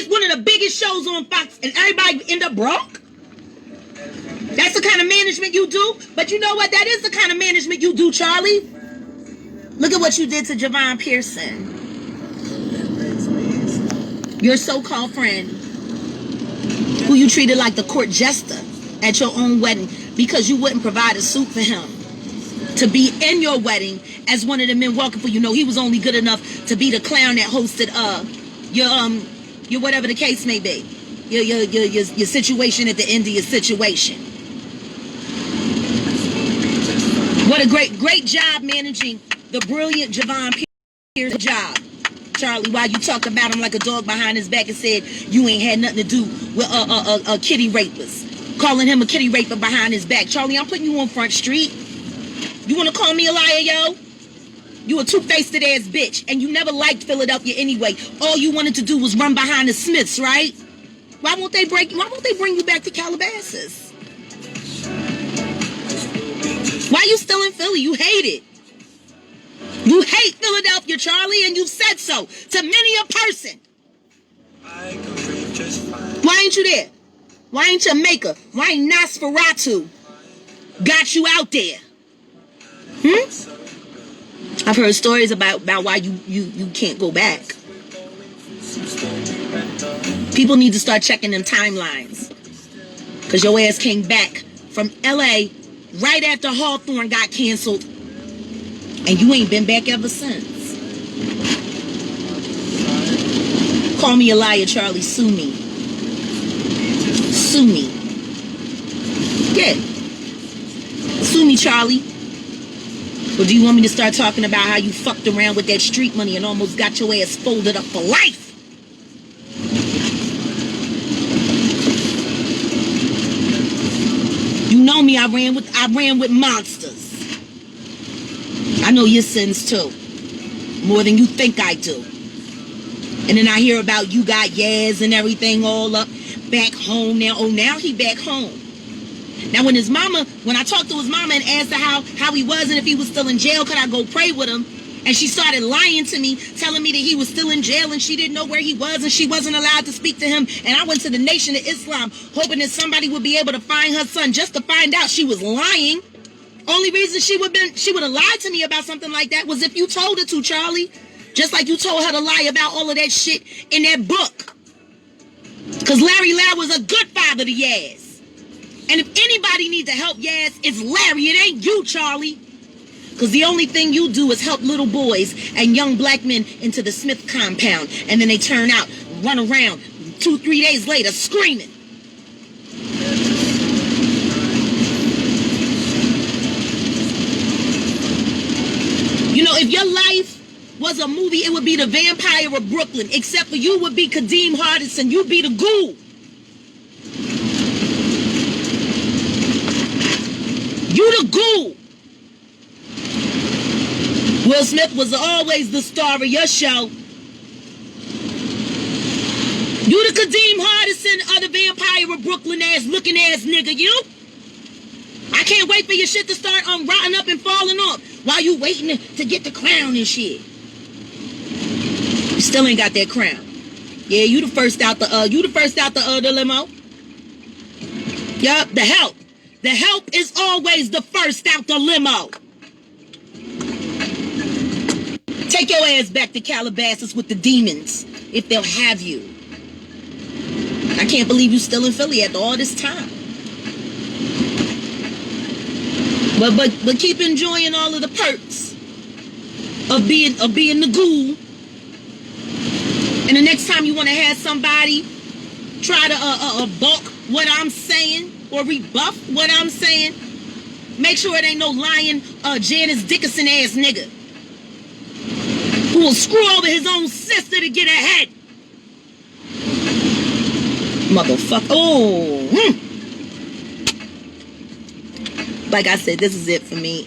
One of the biggest shows on Fox, and everybody end up broke? That's the kind of management you do? But you know what? That is the kind of management you do, Charlie. Look at what you did to Javon Pearson. Your so-called friend, who you treated like the court jester at your own wedding because you wouldn't provide a suit for him to be in your wedding as one of the men walking for you. No, he was only good enough to be the clown that hosted your whatever the case may be. Your situation at the end of your situation. What a great job managing the brilliant Javon Pearson job. Charlie, while you talked about him like a dog behind his back and said you ain't had nothing to do with a kitty rapist. Calling him a kitty raper behind his back. Charlie, I'm putting you on Front Street. You want to call me a liar, yo? You a two-faced ass bitch, and you never liked Philadelphia anyway. All you wanted to do was run behind the Smiths, right? Why won't they bring you back to Calabasas? Why you still in Philly? You hate it. You hate Philadelphia, Charlie, and you've said so to many a person. Why ain't you there? Why ain't Jamaica? Why ain't Nosferatu got you out there? I've heard stories about why you can't go back. People need to start checking them timelines. Because your ass came back from L.A. right after Hawthorne got canceled. And you ain't been back ever since. Call me a liar, Charlie. Sue me. Sue me. Yeah. Sue me, Charlie. Or do you want me to start talking about how you fucked around with that street money and almost got your ass folded up for life? You know me, I ran with monsters. I know your sins too. More than you think I do. And then I hear about you got Yaz and everything all up back home now. Oh, now he back home. Now when I talked to his mama and asked her how he was and if he was still in jail, could I go pray with him? And she started lying to me, telling me that he was still in jail and she didn't know where he was and she wasn't allowed to speak to him. And I went to the Nation of Islam hoping that somebody would be able to find her son, just to find out she was lying. Only reason she would have lied to me about something like that was if you told her to, Charlie. Just like you told her to lie about all of that shit in that book. Because Larry Loud was a good father to Yaz. And if anybody needs to help Yaz, it's Larry. It ain't you, Charlie. Because the only thing you do is help little boys and young black men into the Smith compound. And then they turn out, run around 2-3 days later screaming. You know, if your life was a movie, it would be The Vampire of Brooklyn. Except for you would be Kadeem Hardison. You'd be the ghoul. You the ghoul. Will Smith was always the star of your show. You the Kadeem Hardison of The Vampire of Brooklyn looking ass nigga, you. I can't wait for your shit to start rotting up and falling off while you waiting to get the crown and shit. You still ain't got that crown. Yeah, you the first out the limo. Yup, the help. The help is always the first out the limo. Take your ass back to Calabasas with the demons, if they'll have you. I can't believe you still in Philly after all this time. But keep enjoying all of the perks of being the ghoul. And the next time you want to have somebody try to bulk what I'm saying or rebuff what I'm saying, make sure it ain't no lying Janice Dickinson ass nigga who will screw over his own sister to get ahead. Motherfucker. Oh. Like I said, this is it for me.